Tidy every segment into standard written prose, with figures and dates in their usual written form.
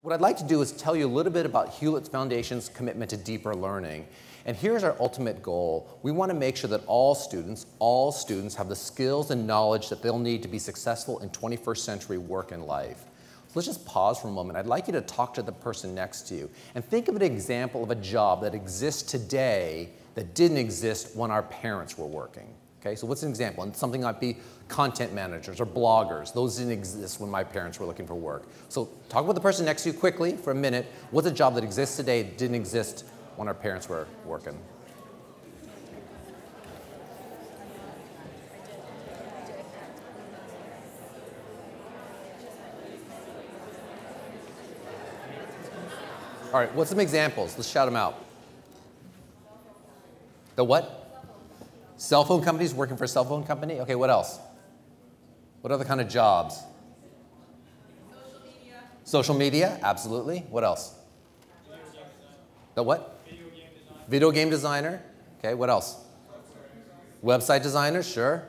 What I'd like to do is tell you a little bit about Hewlett Foundation's commitment to deeper learning. And here's our ultimate goal. We want to make sure that all students have the skills and knowledge that they'll need to be successful in 21st century work and life. So let's just pause for a moment. I'd like you to talk to the person next to you and think of an example of a job that exists today that didn't exist when our parents were working. Okay, so what's an example? And something might be content managers or bloggers. Those didn't exist when my parents were looking for work. So talk with the person next to you quickly for a minute. What's a job that exists today that didn't exist when our parents were working? All right, what's some examples? Let's shout them out. The what? Cell phone companies, working for a cell phone company? Okay, what else? What other kind of jobs? Social media. Social media, absolutely. What else? The what? Video game design. Video game designer. Okay, what else? Website designer, sure.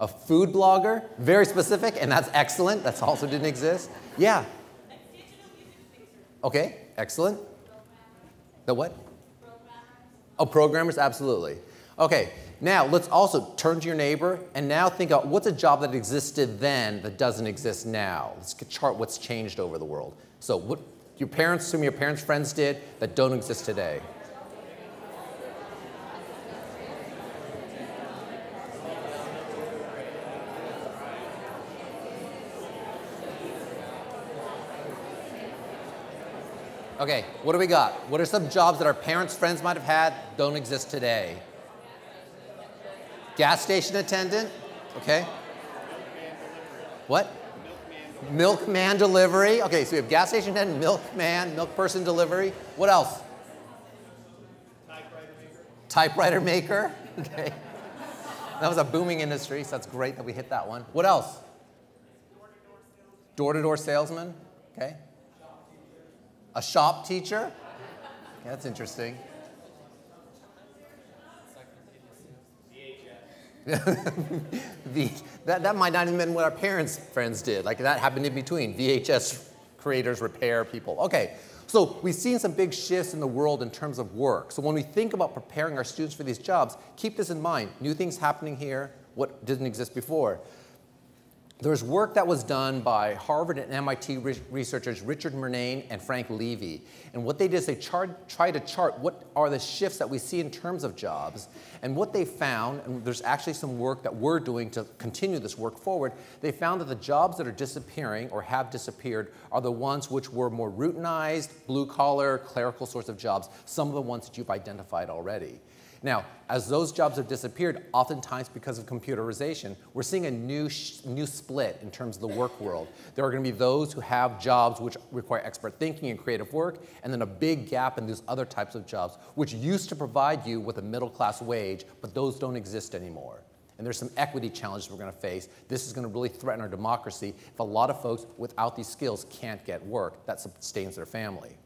A food blogger, very specific, and that's excellent. That's also didn't exist. Yeah. Okay, excellent. The what? Oh, programmers, absolutely. Okay, now let's also turn to your neighbor and now think of what's a job that existed then that doesn't exist now. Let's chart what's changed over the world. So what your parents, some of your parents' friends did that don't exist today. Okay, what do we got? What are some jobs that our parents' friends might have had, don't exist today? Gas station attendant, okay. What? Milkman delivery. Okay, so we have gas station attendant, milkman, milk person delivery. What else? Typewriter maker. Okay. That was a booming industry, so that's great that we hit that one. What else? Door-to-door salesman. Okay. A shop teacher? Yeah, that's interesting. that might not have been what our parents' friends did. Like that happened in between. VHS creators, repair people. Okay, so we've seen some big shifts in the world in terms of work. So when we think about preparing our students for these jobs, keep this in mind. New things happening here, what didn't exist before. There's work that was done by Harvard and MIT researchers Richard Murnane and Frank Levy. And what they did is they try to chart what are the shifts that we see in terms of jobs. And what they found, and there's actually some work that we're doing to continue this work forward, they found that the jobs that are disappearing or have disappeared are the ones which were more routinized, blue-collar, clerical sorts of jobs, some of the ones that you've identified already. Now, as those jobs have disappeared, oftentimes because of computerization, we're seeing a new split in terms of the work world. There are going to be those who have jobs which require expert thinking and creative work, and then a big gap in these other types of jobs, which used to provide you with a middle-class wage, but those don't exist anymore. And there's some equity challenges we're going to face. This is going to really threaten our democracy if a lot of folks without these skills can't get work that sustains their family.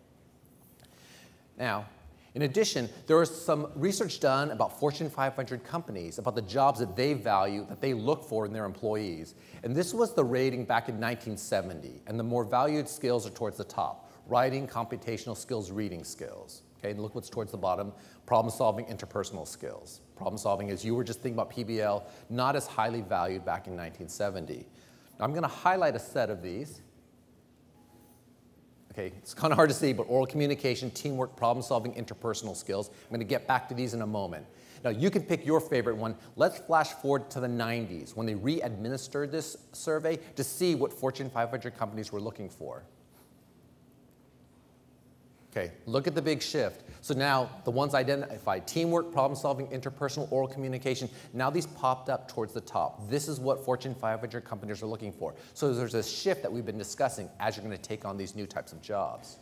Now, in addition, there was some research done about Fortune 500 companies, about the jobs that they value, that they look for in their employees. And this was the rating back in 1970. And the more valued skills are towards the top: writing, computational skills, reading skills. Okay, and look what's towards the bottom: problem solving, interpersonal skills. Problem solving, as you were just thinking about PBL, not as highly valued back in 1970. Now I'm going to highlight a set of these. Okay, it's kind of hard to see, but oral communication, teamwork, problem solving, interpersonal skills. I'm going to get back to these in a moment. Now you can pick your favorite one. Let's flash forward to the 90s when they re-administered this survey to see what Fortune 500 companies were looking for. Okay, look at the big shift. So now the ones identified: teamwork, problem solving, interpersonal, oral communication. Now these popped up towards the top. This is what Fortune 500 companies are looking for. So there's a shift that we've been discussing as you're going to take on these new types of jobs.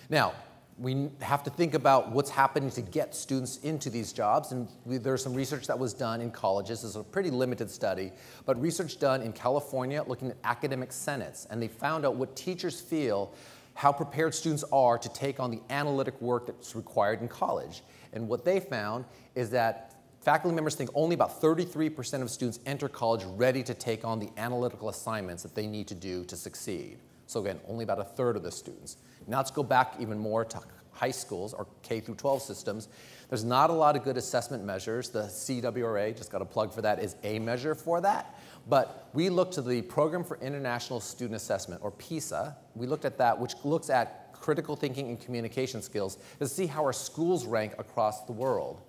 Now, we have to think about what's happening to get students into these jobs, and there's some research that was done in colleges. This is a pretty limited study, but research done in California looking at academic senates, and they found out what teachers feel how prepared students are to take on the analytic work that's required in college. And what they found is that faculty members think only about 33% of students enter college ready to take on the analytical assignments that they need to do to succeed. So again, only about a third of the students. Now let's go back even more to high schools or K through 12 systems. There's not a lot of good assessment measures. The CWRA, just got a plug for that, is a measure for that. But we looked to the Program for International Student Assessment, or PISA. We looked at that, which looks at critical thinking and communication skills to see how our schools rank across the world.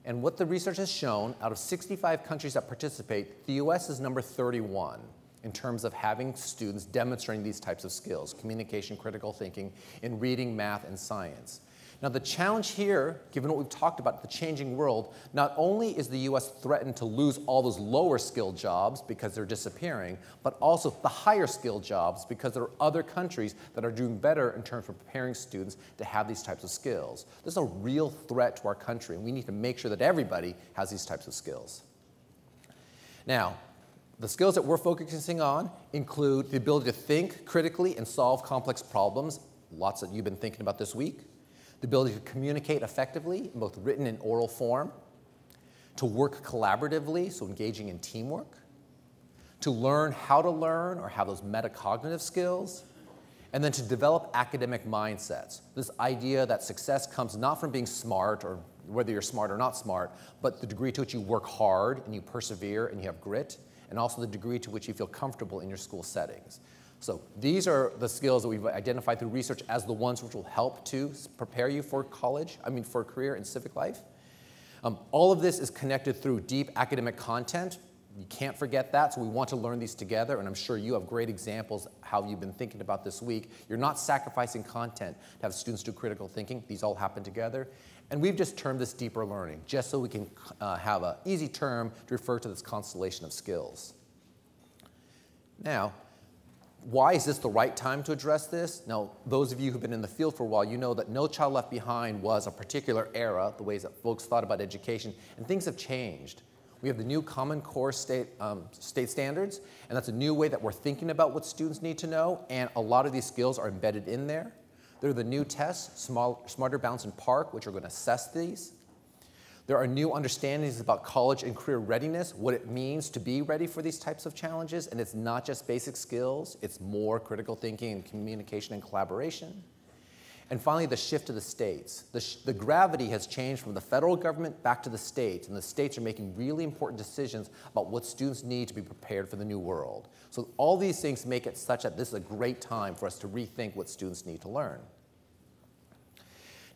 And what the research has shown, out of 65 countries that participate, the US is number 31 in terms of having students demonstrating these types of skills, communication, critical thinking, in reading, math, and science. Now the challenge here, given what we've talked about, the changing world, not only is the US threatened to lose all those lower skilled jobs because they're disappearing, but also the higher skilled jobs because there are other countries that are doing better in terms of preparing students to have these types of skills. This is a real threat to our country, and we need to make sure that everybody has these types of skills. Now, the skills that we're focusing on include the ability to think critically and solve complex problems, lots that you've been thinking about this week. The ability to communicate effectively in both written and oral form, to work collaboratively, so engaging in teamwork, to learn how to learn or have those metacognitive skills, and then to develop academic mindsets. This idea that success comes not from being smart or whether you're smart or not smart, but the degree to which you work hard and you persevere and you have grit, and also the degree to which you feel comfortable in your school settings. So these are the skills that we've identified through research as the ones which will help to prepare you for college, for a career in civic life. All of this is connected through deep academic content. You can't forget that, so we want to learn these together, and I'm sure you have great examples how you've been thinking about this week. You're not sacrificing content to have students do critical thinking. These all happen together. And we've just termed this deeper learning, just so we can have an easy term to refer to this constellation of skills. Now, why is this the right time to address this? Now, those of you who've been in the field for a while, you know that No Child Left Behind was a particular era, the ways that folks thought about education, and things have changed. We have the new Common Core state standards, and that's a new way that we're thinking about what students need to know, and a lot of these skills are embedded in there. There are the new tests, Smarter, Balanced, and PARC, which are going to assess these. There are new understandings about college and career readiness, what it means to be ready for these types of challenges, and it's not just basic skills, it's more critical thinking and communication and collaboration. And finally, the shift to the states. The gravity has changed from the federal government back to the states, and the states are making really important decisions about what students need to be prepared for the new world. So all these things make it such that this is a great time for us to rethink what students need to learn.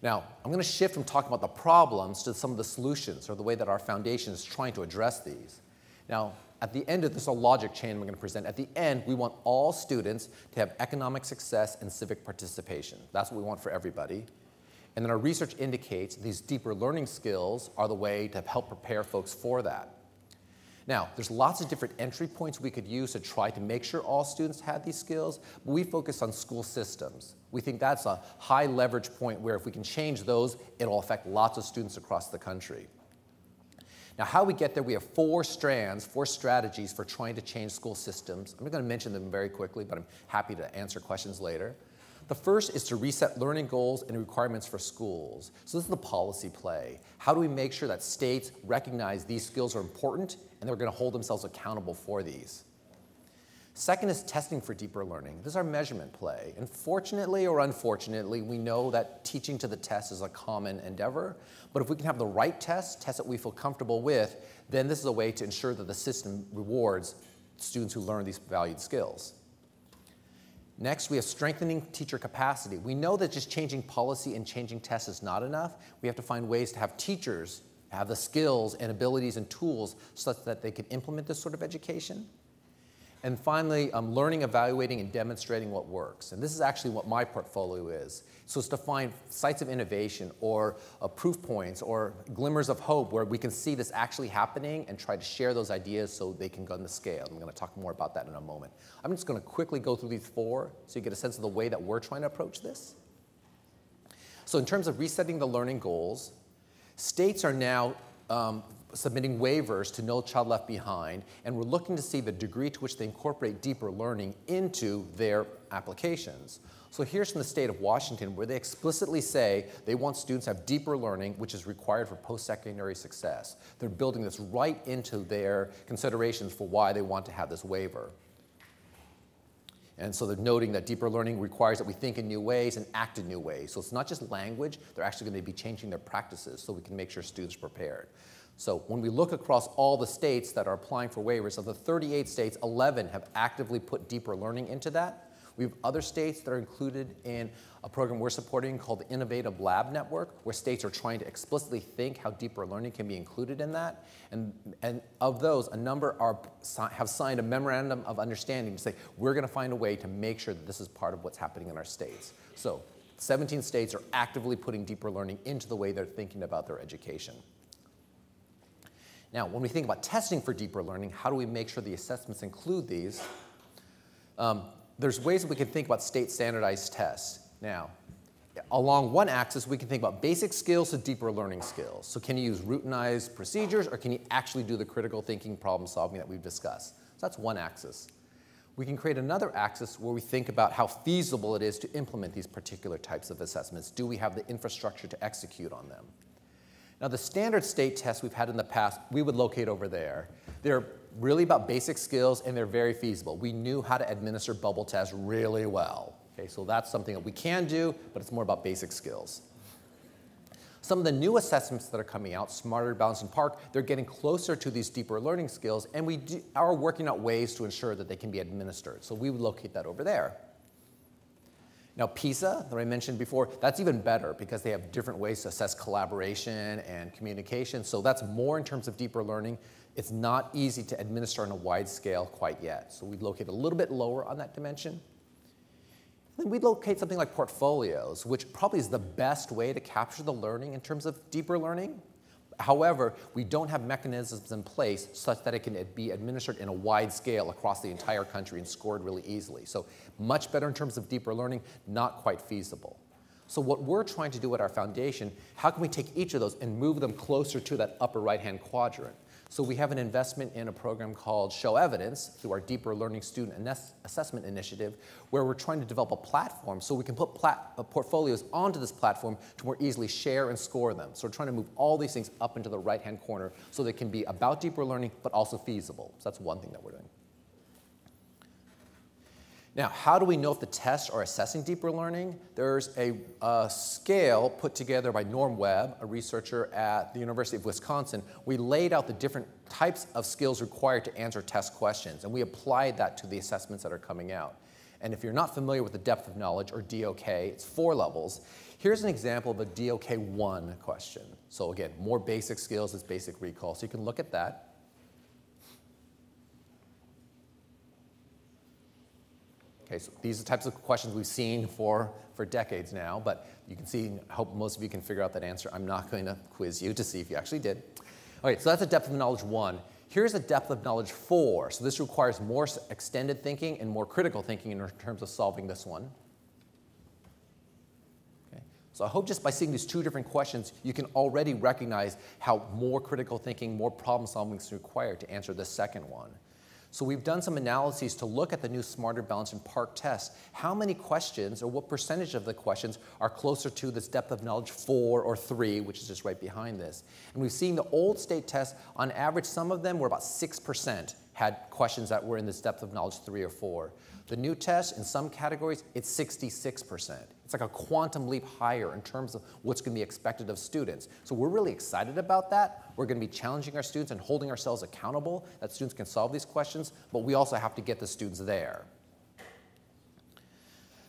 Now, I'm going to shift from talking about the problems to some of the solutions, or the way that our foundation is trying to address these. Now, at the end of this, a logic chain we're going to present. At the end, we want all students to have economic success and civic participation. That's what we want for everybody. And then our research indicates these deeper learning skills are the way to help prepare folks for that. Now, there's lots of different entry points we could use to try to make sure all students had these skills, but we focus on school systems. We think that's a high leverage point where if we can change those, it'll affect lots of students across the country. Now, how we get there, we have four strands, four strategies for trying to change school systems. I'm not going to mention them very quickly, but I'm happy to answer questions later. The first is to reset learning goals and requirements for schools. So this is the policy play. How do we make sure that states recognize these skills are important and they're going to hold themselves accountable for these? Second is testing for deeper learning. This is our measurement play. And fortunately or unfortunately, we know that teaching to the test is a common endeavor. But if we can have the right tests that we feel comfortable with, then this is a way to ensure that the system rewards students who learn these valued skills. Next, we have strengthening teacher capacity. We know that just changing policy and changing tests is not enough. We have to find ways to have teachers have the skills and abilities and tools such that they can implement this sort of education. And finally, learning, evaluating, and demonstrating what works. And this is actually what my portfolio is. So it's to find sites of innovation or proof points or glimmers of hope where we can see this actually happening and try to share those ideas so they can go on the scale. I'm going to talk more about that in a moment. I'm just going to quickly go through these four so you get a sense of the way that we're trying to approach this. So in terms of resetting the learning goals, states are now submitting waivers to No Child Left Behind, and we're looking to see the degree to which they incorporate deeper learning into their applications. So here's from the state of Washington, where they explicitly say they want students to have deeper learning, which is required for post-secondary success. They're building this right into their considerations for why they want to have this waiver. And so they're noting that deeper learning requires that we think in new ways and act in new ways. So it's not just language, they're actually going to be changing their practices so we can make sure students are prepared. So when we look across all the states that are applying for waivers, of the 38 states, 11 have actively put deeper learning into that. We have other states that are included in a program we're supporting called the Innovative Lab Network, where states are trying to explicitly think how deeper learning can be included in that. And of those, a number have signed a memorandum of understanding to say, we're going to find a way to make sure that this is part of what's happening in our states. So 17 states are actively putting deeper learning into the way they're thinking about their education. Now, when we think about testing for deeper learning, how do we make sure the assessments include these? There's ways that we can think about state standardized tests. Now, along one axis, we can think about basic skills to deeper learning skills. So can you use routinized procedures, or can you actually do the critical thinking problem solving that we've discussed? So that's one axis. We can create another axis where we think about how feasible it is to implement these particular types of assessments. Do we have the infrastructure to execute on them? Now, the standard state tests we've had in the past, we would locate over there. They're really about basic skills, and they're very feasible. We knew how to administer bubble tests really well. Okay, so that's something that we can do, but it's more about basic skills. Some of the new assessments that are coming out, Smarter, Balanced, and PARC, they're getting closer to these deeper learning skills, and we are working out ways to ensure that they can be administered. So we would locate that over there. Now, PISA, that I mentioned before, that's even better because they have different ways to assess collaboration and communication. So that's more in terms of deeper learning. It's not easy to administer on a wide scale quite yet. So we'd locate a little bit lower on that dimension. Then we'd locate something like portfolios, which probably is the best way to capture the learning in terms of deeper learning. However, we don't have mechanisms in place such that it can be administered in a wide scale across the entire country and scored really easily. So much better in terms of deeper learning, not quite feasible. So what we're trying to do at our foundation, how can we take each of those and move them closer to that upper right-hand quadrant? So we have an investment in a program called Show Evidence through our Deeper Learning Student Assessment Initiative, where we're trying to develop a platform so we can put portfolios onto this platform to more easily share and score them. So we're trying to move all these things up into the right-hand corner so they can be about deeper learning, but also feasible. So that's one thing that we're doing. Now, how do we know if the tests are assessing deeper learning? There's a scale put together by Norm Webb, a researcher at the University of Wisconsin. We laid out the different types of skills required to answer test questions, and we applied that to the assessments that are coming out. And if you're not familiar with the depth of knowledge, or DOK, it's 4 levels. Here's an example of a DOK 1 question. So again, more basic skills is basic recall. So you can look at that. Okay, so these are the types of questions we've seen for decades now, but you can see, I hope most of you can figure out that answer. I'm not going to quiz you to see if you actually did. All right, so that's a depth of knowledge 1. Here's a depth of knowledge 4. So this requires more extended thinking and more critical thinking in terms of solving this one. Okay, so I hope just by seeing these 2 different questions, you can already recognize how more critical thinking, more problem solving is required to answer the second one. So we've done some analyses to look at the new Smarter, Balanced, and PARC tests. How many questions, or what percentage of the questions, are closer to this depth of knowledge 4 or 3, which is just right behind this? And we've seen the old state tests, on average, some of them were about 6% had questions that were in this depth of knowledge 3 or 4. The new test, in some categories, it's 66%. It's like a quantum leap higher in terms of what's going to be expected of students. So we're really excited about that. We're going to be challenging our students and holding ourselves accountable that students can solve these questions, but we also have to get the students there.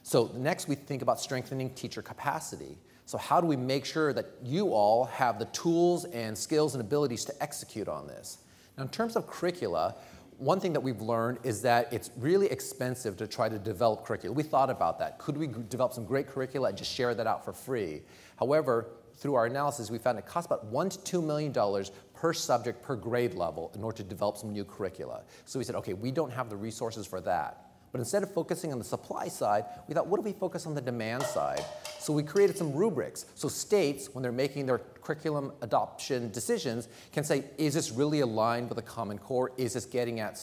So next, we think about strengthening teacher capacity. So how do we make sure that you all have the tools and skills and abilities to execute on this? Now, in terms of curricula, one thing that we've learned is that it's really expensive to try to develop curricula. We thought about that. Could we develop some great curricula and just share that out for free? However, through our analysis, we found it costs about $1 to $2 million per subject per grade level in order to develop some new curricula. So we said, okay, we don't have the resources for that. But instead of focusing on the supply side, we thought, what if we focus on the demand side? So we created some rubrics. So states, when they're making their curriculum adoption decisions, can say, is this really aligned with a Common Core? Is this getting at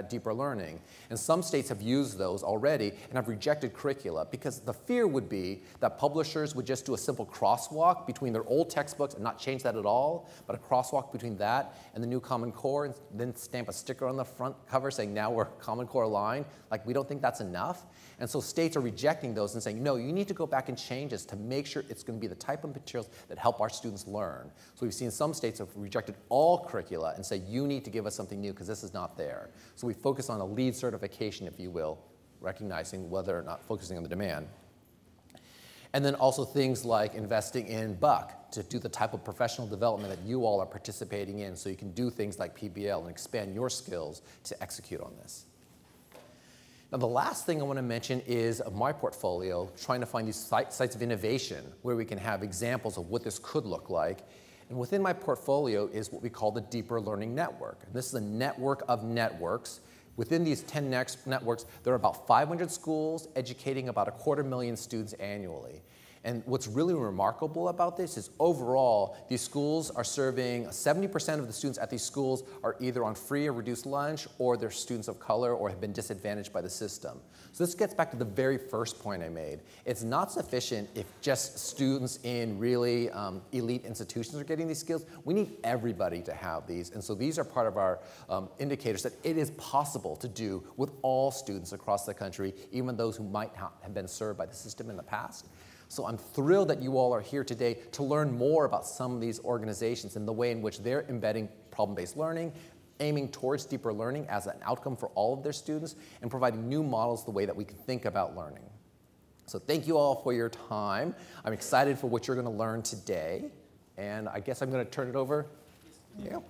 deeper learning? And some states have used those already and have rejected curricula because the fear would be that publishers would just do a simple crosswalk between their old textbooks and not change that at all, but a crosswalk between that and the new Common Core, and then stamp a sticker on the front cover saying, now we're Common Core aligned. Like, we don't think that's enough. And so states are rejecting those and saying, no, you need to go back and change this to make sure it's going to be the type of materials that help our students learn. So we've seen some states have rejected all curricula and say, you need to give us something new because this is not there. So we focus on a lead certification, if you will, recognizing whether or not focusing on the demand. And then also things like investing in Buck to do the type of professional development that you all are participating in so you can do things like PBL and expand your skills to execute on this. Now, the last thing I want to mention is my portfolio, trying to find these sites of innovation where we can have examples of what this could look like. And within my portfolio is what we call the Deeper Learning Network. And this is a network of networks. Within these 10 networks, there are about 500 schools educating about 250,000 students annually. And what's really remarkable about this is overall, these schools are serving 70% of the students at these schools are either on free or reduced lunch, or they're students of color or have been disadvantaged by the system. So this gets back to the very first point I made. It's not sufficient if just students in really elite institutions are getting these skills. We need everybody to have these. And so these are part of our indicators that it is possible to do with all students across the country, even those who might not have been served by the system in the past. So I'm thrilled that you all are here today to learn more about some of these organizations and the way in which they're embedding problem-based learning, aiming towards deeper learning as an outcome for all of their students, and providing new models the way that we can think about learning. So thank you all for your time. I'm excited for what you're going to learn today. And I guess I'm going to turn it over to you.